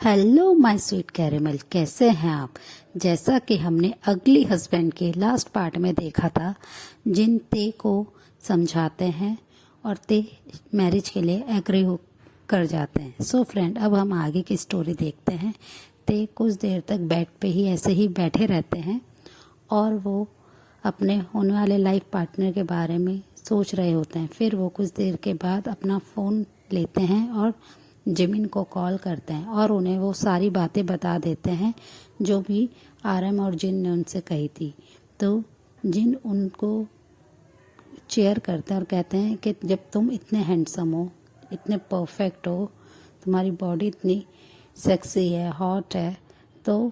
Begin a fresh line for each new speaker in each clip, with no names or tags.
Hello my sweet caramel, कैसे हैं आप। जैसा कि हमने अगली हस्बैंड के लास्ट पार्ट में देखा था, जिन ते को समझाते हैं और ते मैरिज के लिए एग्री हो कर जाते हैं। सो फ्रेंड, अब हम आगे की स्टोरी देखते हैं। ते कुछ देर तक बेड पे ही ऐसे ही बैठे रहते हैं और वो अपने होने वाले लाइफ पार्टनर के बारे में सोच रहे होते हैं। फिर वो कुछ देर के बाद अपना फ़ोन लेते हैं और जिमिन को कॉल करते हैं और उन्हें वो सारी बातें बता देते हैं जो भी आरएम और जिन ने उनसे कही थी। तो जिन उनको चेयर करते हैं और कहते हैं कि जब तुम इतने हैंडसम हो, इतने परफेक्ट हो, तुम्हारी बॉडी इतनी सेक्सी है, हॉट है, तो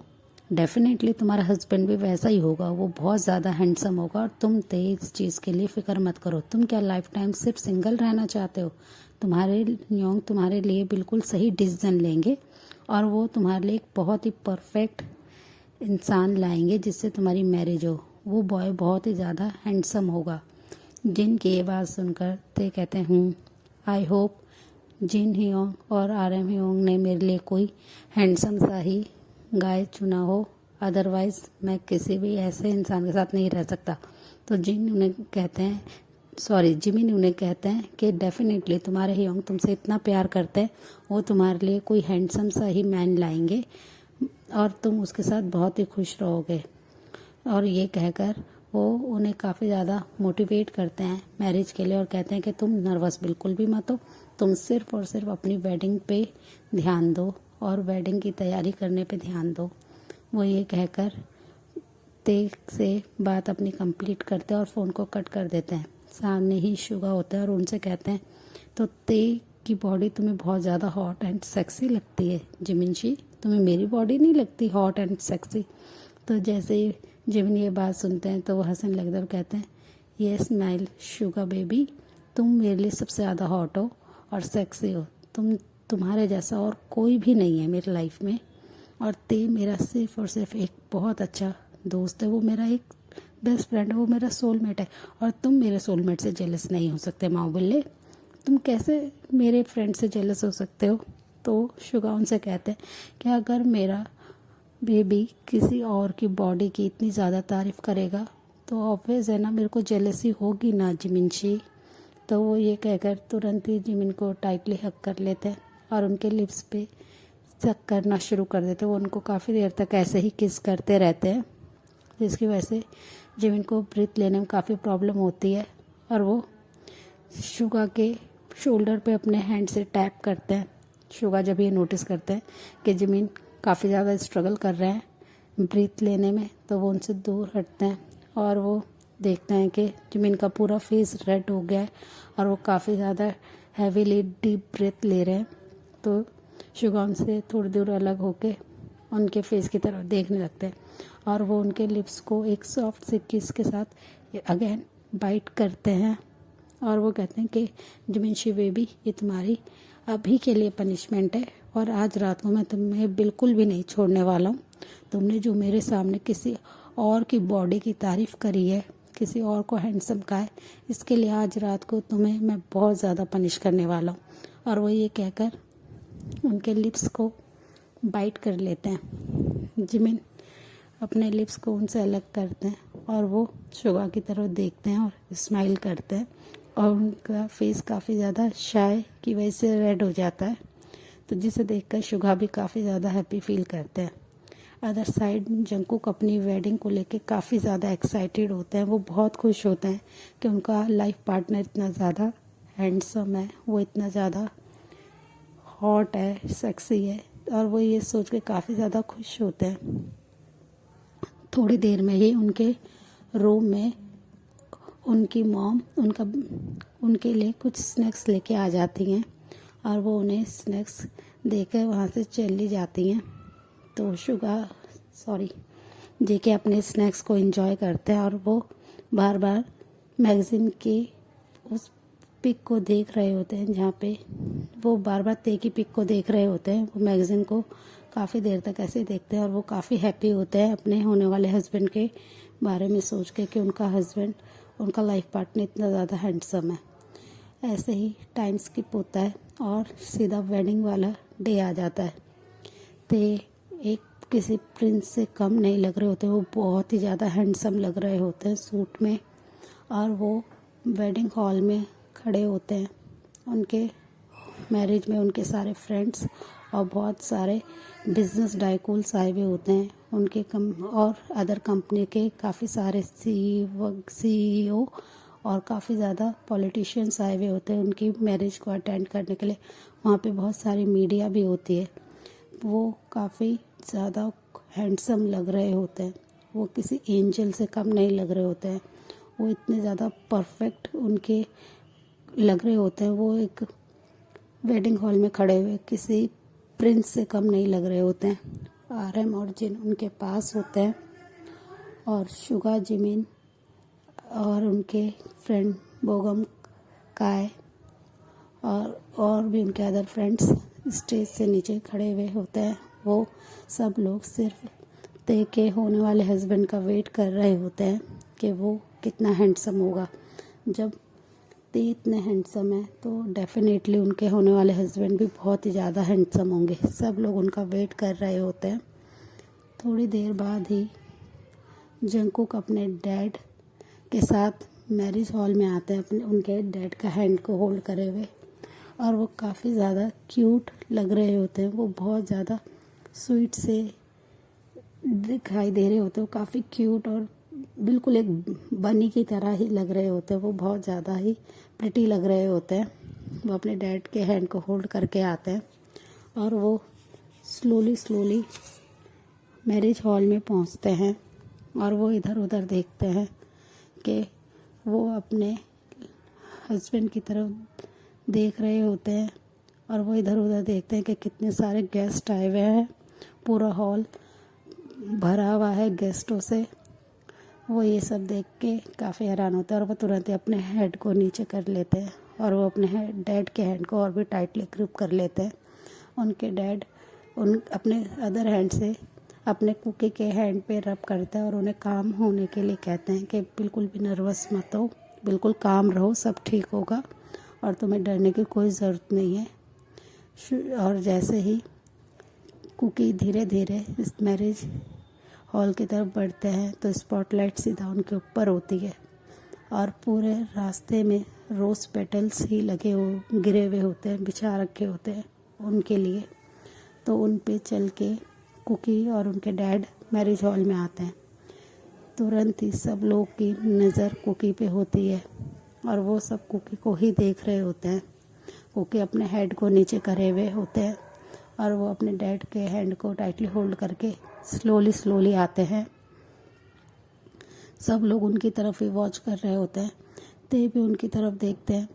डेफिनेटली तुम्हारा हस्बैंड भी वैसा ही होगा। वो बहुत ज़्यादा हैंडसम होगा और तुम इस चीज़ के लिए फ़िक्र मत करो। तुम क्या लाइफ टाइम सिर्फ सिंगल रहना चाहते हो? तुम्हारे योंग तुम्हारे लिए बिल्कुल सही डिसीजन लेंगे और वो तुम्हारे लिए एक बहुत ही परफेक्ट इंसान लाएंगे जिससे तुम्हारी मैरिज हो। वो बॉय बहुत ही ज़्यादा हैंडसम होगा। जिन की ये बात सुनकर ते कहते हैं आई होप जिन हियोंग और आरएम हियोंग ने मेरे लिए कोई हैंडसम सा ही गाय चुना हो, अदरवाइज़ मैं किसी भी ऐसे इंसान के साथ नहीं रह सकता। तो जिमिन उन्हें कहते हैं कि डेफिनेटली तुम्हारे हियोंग तुमसे इतना प्यार करते हैं, वो तुम्हारे लिए कोई हैंडसम सा ही मैन लाएंगे और तुम उसके साथ बहुत ही खुश रहोगे। और ये कहकर वो उन्हें काफ़ी ज़्यादा मोटिवेट करते हैं मैरिज के लिए और कहते हैं कि तुम नर्वस बिल्कुल भी मत हो, तुम सिर्फ और सिर्फ अपनी वेडिंग पे ध्यान दो और वेडिंग की तैयारी करने पे ध्यान दो। वो ये कहकर ते से बात अपनी कंप्लीट करते हैं और फ़ोन को कट कर देते हैं। सामने ही शुगा होता है और उनसे कहते हैं तो ते की बॉडी तुम्हें बहुत ज़्यादा हॉट एंड सेक्सी लगती है जिमिन जी, तुम्हें मेरी बॉडी नहीं लगती हॉट एंड सेक्सी? तो जैसे ही जिमिन ये बात सुनते हैं तो वो हंसने लगते हैं और कहते हैं ये स्माइल शुगा बेबी, तुम मेरे लिए सबसे ज़्यादा हॉट हो और सेक्सी हो। तुम्हारे जैसा और कोई भी नहीं है मेरी लाइफ में और ते मेरा सिर्फ और सिर्फ एक बहुत अच्छा दोस्त है, वो मेरा एक बेस्ट फ्रेंड है, वो मेरा सोलमेट है और तुम मेरे सोलमेट से जेलस नहीं हो सकते। माँ बोले तुम कैसे मेरे फ्रेंड से जेलस हो सकते हो? तो शुगा उनसे कहते हैं कि अगर मेरा बेबी किसी और की बॉडी की इतनी ज़्यादा तारीफ़ करेगा तो ऑब्वियस है ना, मेरे को जेलसी होगी ना जिमिनशी। तो वो ये कहकर तुरंत ही जिमिन को टाइटली हक कर लेते हैं और उनके लिप्स पे सक करना शुरू कर देते हैं। वो उनको काफ़ी देर तक ऐसे ही किस करते रहते हैं, जिसकी वजह से जिमिन को ब्रीथ लेने में काफ़ी प्रॉब्लम होती है और वो शुगा के शोल्डर पे अपने हैंड से टैप करते हैं। शुगा जब ये नोटिस करते हैं कि जिमिन काफ़ी ज़्यादा स्ट्रगल कर रहे हैं ब्रीथ लेने में, तो वो उनसे दूर हटते हैं और वो देखते हैं कि जिमिन का पूरा फेस रेड हो गया है और वो काफ़ी ज़्यादा हैवीली डीप ब्रीथ ले रहे हैं। तो शुगा उनसे थोड़ी दूर अलग होके उनके फेस की तरफ देखने लगते हैं और वो उनके लिप्स को एक सॉफ्ट से किस के साथ अगेन बाइट करते हैं और वो कहते हैं कि जिमिनशी बेबी, ये तुम्हारी अभी के लिए पनिशमेंट है और आज रात को मैं तुम्हें बिल्कुल भी नहीं छोड़ने वाला हूँ। तुमने जो मेरे सामने किसी और की बॉडी की तारीफ़ करी है, किसी और को हैंडसम कहा है, इसके लिए आज रात को तुम्हें मैं बहुत ज़्यादा पनिश करने वाला हूँ। और वो ये कहकर उनके लिप्स को बाइट कर लेते हैं। जिमिन अपने लिप्स को उनसे अलग करते हैं और वो शुगा की तरफ देखते हैं और स्माइल करते हैं और उनका फेस काफ़ी ज़्यादा शाय की वजह से रेड हो जाता है, तो जिसे देखकर शुगा भी काफ़ी ज़्यादा हैप्पी फील करते हैं। अदर साइड जंकुक अपनी वेडिंग को लेके काफ़ी ज़्यादा एक्साइटेड होते हैं। वो बहुत खुश होते हैं कि उनका लाइफ पार्टनर इतना ज़्यादा हैंडसम है, वो इतना ज़्यादा हॉट है, सेक्सी है और वो ये सोच के काफ़ी ज़्यादा खुश होते हैं। थोड़ी देर में ही उनके रूम में उनकी मॉम उनके लिए कुछ स्नैक्स लेके आ जाती हैं और वो उन्हें स्नैक्स देकर वहाँ से चली जाती हैं। तो जेके अपने स्नैक्स को एंजॉय करते हैं और वो बार बार मैगज़ीन की उस पिक को देख रहे होते हैं, जहाँ पे वो बार बार ते की पिक को देख रहे होते हैं। वो मैगज़ीन को काफ़ी देर तक ऐसे देखते हैं और वो काफ़ी हैप्पी होते हैं अपने होने वाले हस्बैंड के बारे में सोच के कि उनका हस्बैंड, उनका लाइफ पार्टनर इतना ज़्यादा हैंडसम है। ऐसे ही टाइम स्किप होता है और सीधा वेडिंग वाला डे आ जाता है। ते एक किसी प्रिंस से कम नहीं लग रहे होते। वो बहुत ही ज़्यादा हैंडसम लग रहे होते हैं सूट में, और वो वेडिंग हॉल में खड़े होते हैं। उनके मैरिज में उनके सारे फ्रेंड्स और बहुत सारे बिजनेस डाइकूल्स आए हुए होते हैं। उनके और अदर कंपनी के काफ़ी सारे CEO और काफ़ी ज़्यादा पॉलिटिशियंस आए हुए होते हैं उनकी मैरिज को अटेंड करने के लिए। वहाँ पे बहुत सारी मीडिया भी होती है। वो काफ़ी ज़्यादा हैंडसम लग रहे होते हैं। वो किसी एंजल से कम नहीं लग रहे होते हैं। वो इतने ज़्यादा परफेक्ट उनके लग रहे होते हैं। वो एक वेडिंग हॉल में खड़े हुए किसी प्रिंस से कम नहीं लग रहे होते हैं। RM और जिन उनके पास होते हैं, और शुगा जिमिन और उनके फ्रेंड बोगम काय और भी उनके अदर फ्रेंड्स स्टेज से नीचे खड़े हुए होते हैं। वो सब लोग सिर्फ ते के होने वाले हस्बैंड का वेट कर रहे होते हैं कि वो कितना हैंडसम होगा। जब ते इतने हैंडसम है तो डेफिनेटली उनके होने वाले हस्बैंड भी बहुत ही ज़्यादा हैंडसम होंगे। सब लोग उनका वेट कर रहे होते हैं। थोड़ी देर बाद ही जंगकुक अपने डैड के साथ मैरिज हॉल में आते हैं, अपने उनके डैड का हैंड को होल्ड करे हुए, और वो काफ़ी ज़्यादा क्यूट लग रहे होते हैं। वो बहुत ज़्यादा स्वीट से दिखाई दे रहे होते हैं। वो काफ़ी क्यूट और बिल्कुल एक बनी की तरह ही लग रहे होते हैं। वो बहुत ज़्यादा ही प्रिटी लग रहे होते हैं। वो अपने डैड के हैंड को होल्ड करके आते हैं, और वो स्लोली मैरिज हॉल में पहुंचते हैं, और वो इधर उधर देखते हैं कि वो अपने हस्बैंड की तरफ देख रहे होते हैं, और वो इधर उधर देखते हैं कि कितने सारे गेस्ट आए हुए हैं। पूरा हॉल भरा हुआ है गेस्टों से। वो ये सब देख के काफ़ी हैरान होते हैं, और वो तुरंत ही अपने हेड को नीचे कर लेते हैं, और वो अपने डैड के हैंड को और भी टाइटली ग्रिप कर लेते हैं। उनके डैड अपने अदर हैंड से अपने कुकी के हैंड पे रब करते हैं, और उन्हें काम होने के लिए कहते हैं कि बिल्कुल भी नर्वस मत हो, बिल्कुल काम रहो, सब ठीक होगा और तुम्हें डरने की कोई ज़रूरत नहीं है। और जैसे ही कुकी धीरे धीरे इस मैरिज हॉल की तरफ बढ़ते हैं तो स्पॉटलाइट सीधा उनके ऊपर होती है, और पूरे रास्ते में रोज़ पेटल्स ही गिरे हुए होते हैं, बिछा रखे होते हैं उनके लिए। तो उन पे चल के कुकी और उनके डैड मैरिज हॉल में आते हैं। तुरंत ही सब लोग की नज़र कुकी पे होती है, और वो सब कुकी को ही देख रहे होते हैं। कुकी अपने हेड को नीचे करे हुए होते हैं, और वो अपने डैड के हैंड को टाइटली होल्ड करके स्लोली आते हैं। सब लोग उनकी तरफ ही वॉच कर रहे होते हैं। ते भी उनकी तरफ देखते हैं,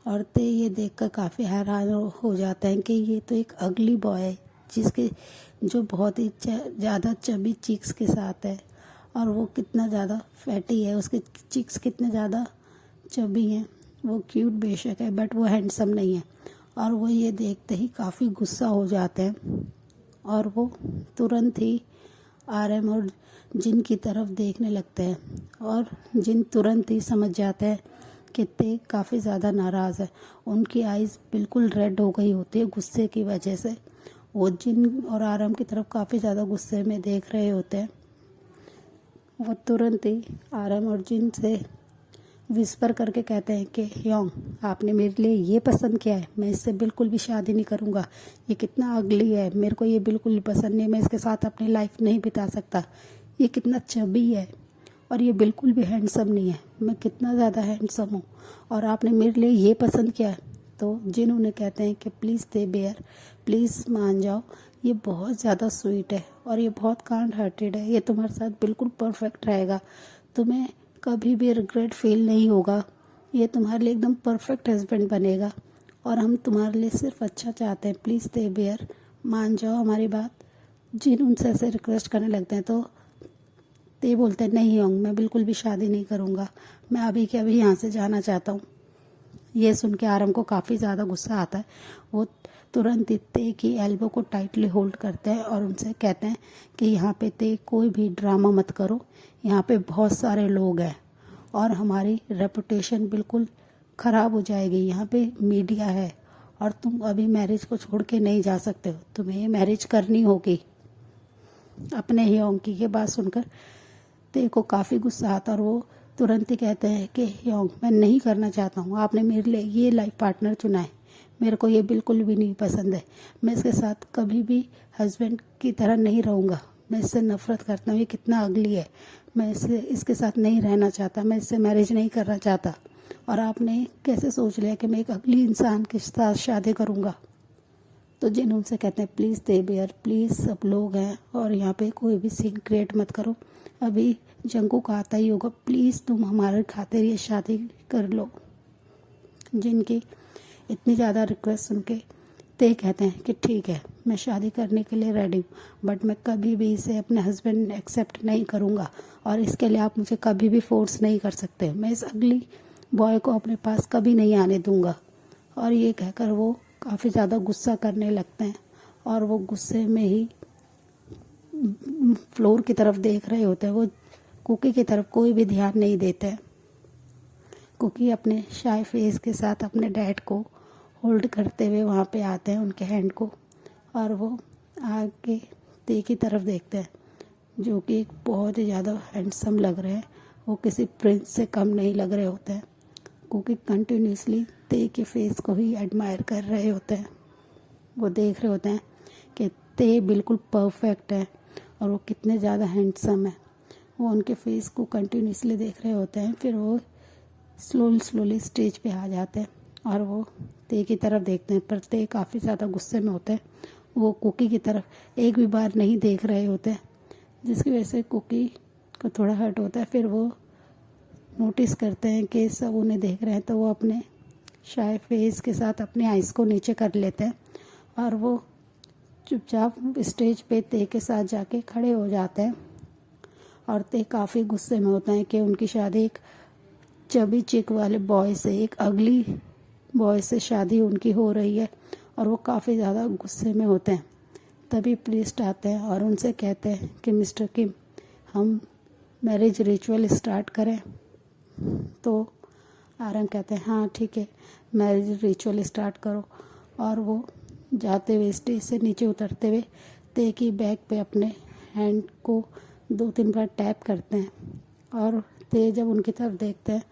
और ते ये देखकर काफ़ी हैरान हो जाते हैं कि ये तो एक अगली बॉय है जो बहुत ही ज़्यादा चबी चीक्स के साथ है, और वो कितना ज़्यादा फैटी है, उसके चीक्स कितने ज़्यादा चबी हैं। वो क्यूट बेशक है, बट वो हैंडसम नहीं है। और वो ये देखते ही काफ़ी गुस्सा हो जाते हैं, और वो तुरंत ही RM और जिन की तरफ देखने लगते हैं, और जिन तुरंत ही समझ जाते हैं कि ते काफ़ी ज़्यादा नाराज़ है। उनकी आइज़ बिल्कुल रेड हो गई होती है गुस्से की वजह से। वो जिन और RM की तरफ काफ़ी ज़्यादा गुस्से में देख रहे होते हैं। वो तुरंत ही RM और जिन से विस्पर करके कहते हैं कि योंग, आपने मेरे लिए ये पसंद किया है, मैं इससे बिल्कुल भी शादी नहीं करूँगा। ये कितना अगली है, मेरे को ये बिल्कुल भी पसंद नहीं, मैं इसके साथ अपनी लाइफ नहीं बिता सकता। ये कितना चबी है, और ये बिल्कुल भी हैंडसम नहीं है। मैं कितना ज़्यादा हैंडसम हूँ, और आपने मेरे लिए ये पसंद किया है। तो जिन उन्हें कहते हैं कि प्लीज़ दे बेयर, प्लीज़ मान जाओ, ये बहुत ज़्यादा स्वीट है, और ये बहुत काइंड हार्टेड है। ये तुम्हारे साथ बिल्कुल परफेक्ट रहेगा, तुम्हें कभी भी रिग्रेट फील नहीं होगा। ये तुम्हारे लिए एकदम परफेक्ट हस्बैंड बनेगा, और हम तुम्हारे लिए सिर्फ अच्छा चाहते हैं। प्लीज़ दे बेयर, मान जाओ हमारी बात। जिन उनसे ऐसे रिक्वेस्ट करने लगते हैं तो ते बोलते हैं, नहीं होंगे, मैं बिल्कुल भी शादी नहीं करूँगा, मैं अभी के अभी यहाँ से जाना चाहता हूँ। ये सुन के RM को काफ़ी ज़्यादा गुस्सा आता है। वो तुरंत ते की एल्बो को टाइटली होल्ड करते हैं, और उनसे कहते हैं कि यहाँ पे ते कोई भी ड्रामा मत करो, यहाँ पे बहुत सारे लोग हैं, और हमारी रेपुटेशन बिल्कुल ख़राब हो जाएगी। यहाँ पे मीडिया है, और तुम अभी मैरिज को छोड़ के नहीं जा सकते हो, तुम्हें ये मैरिज करनी होगी। अपने ही योंकी की बात सुनकर ते को काफ़ी गुस्सा आता और वो तुरंत ही कहते हैं कि योंग, मैं नहीं करना चाहता हूँ, आपने मेरे लिए ये लाइफ पार्टनर चुना है, मेरे को ये बिल्कुल भी नहीं पसंद है, मैं इसके साथ कभी भी हस्बैंड की तरह नहीं रहूँगा, मैं इससे नफ़रत करता हूँ, ये कितना अगली है, मैं इसके साथ नहीं रहना चाहता, मैं इससे मैरिज नहीं करना चाहता। और आपने कैसे सोच लिया कि मैं एक अगली इंसान के साथ शादी करूँगा। तो जिन उनसे कहते हैं प्लीज़ दे बेयर, प्लीज़ सब लोग हैं और यहाँ पे कोई भी सीन क्रिएट मत करो, अभी जंगू का आता ही होगा, प्लीज़ तुम हमारे खातिर ये शादी कर लो। जिनकी इतनी ज़्यादा रिक्वेस्ट सुन के ते कहते हैं कि ठीक है, मैं शादी करने के लिए रेडी हूँ, बट मैं कभी भी इसे अपने हस्बैंड एक्सेप्ट नहीं करूँगा और इसके लिए आप मुझे कभी भी फोर्स नहीं कर सकते, मैं इस अगली बॉय को अपने पास कभी नहीं आने दूँगा। और ये कहकर वो काफ़ी ज़्यादा गुस्सा करने लगते हैं और वो गुस्से में ही फ्लोर की तरफ देख रहे होते हैं, वो कुकी की तरफ कोई भी ध्यान नहीं देते हैं। कुकी अपने शाय फेस के साथ अपने डैड को होल्ड करते हुए वहाँ पे आते हैं, उनके हैंड को, और वो आगे ते की तरफ देखते हैं जो कि एक बहुत ही ज़्यादा हैंडसम लग रहे हैं, वो किसी प्रिंस से कम नहीं लग रहे होते हैं। कुकी कंटिन्यूसली ते के फेस को ही एडमायर कर रहे होते हैं, वो देख रहे होते हैं कि ते बिल्कुल परफेक्ट है और वो कितने ज़्यादा हैंडसम है, वो उनके फेस को कंटिन्यूसली देख रहे होते हैं। फिर वो स्लोली स्टेज पे आ जाते हैं और वो ते की तरफ देखते हैं, पर ते काफ़ी ज़्यादा गुस्से में होते हैं, वो कुकी की तरफ एक भी बार नहीं देख रहे होते, जिसकी वजह से कुकी को थोड़ा हर्ट होता है। फिर वो नोटिस करते हैं कि सब उन्हें देख रहे हैं, तो वो अपने शाय फेस के साथ अपने आइज़ को नीचे कर लेते हैं और वो चुपचाप स्टेज पे ते के साथ जाके खड़े हो जाते हैं। और ते काफ़ी गुस्से में होते हैं कि उनकी शादी एक चबी चिक वाले बॉय से, एक अगली बॉय से शादी उनकी हो रही है और वो काफ़ी ज़्यादा गुस्से में होते हैं। तभी प्रीस्ट आते हैं और उनसे कहते हैं कि मिस्टर किम, हम मैरिज रिचुअल स्टार्ट करें। तो आरंग कहते हैं हाँ ठीक है, मैरिज रिचुअल स्टार्ट करो। और वो जाते हुए स्टेज से नीचे उतरते हुए ते की बैक पे अपने हैंड को 2-3 बार टैप करते हैं और ते जब उनकी तरफ देखते हैं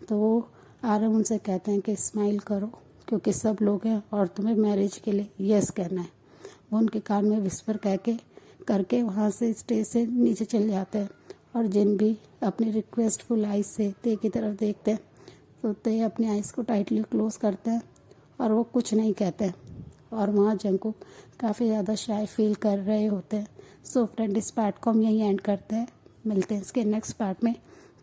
तो वो आरंग उनसे कहते हैं कि स्माइल करो क्योंकि सब लोग हैं और तुम्हें मैरिज के लिए यस कहना है। वो उनके कान में विस्पर करके वहाँ से स्टेज से नीचे चले जाते हैं और जिन भी अपनी रिक्वेस्टफुल आइज से ते की तरफ देखते हैं तो ते अपनी आइज़ को टाइटली क्लोज करते हैं और वो कुछ नहीं कहते और वहाँ जंगकुक काफ़ी ज़्यादा शाय फील कर रहे होते हैं। सो फ्रेंड, इस पार्ट को हम यहीं एंड करते हैं, मिलते हैं इसके नेक्स्ट पार्ट में।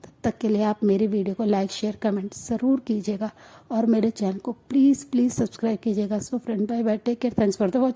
तब तक के लिए आप मेरी वीडियो को लाइक शेयर कमेंट ज़रूर कीजिएगा और मेरे चैनल को प्लीज़ सब्सक्राइब कीजिएगा। So friend, bye bye, take care, thanks for the watch.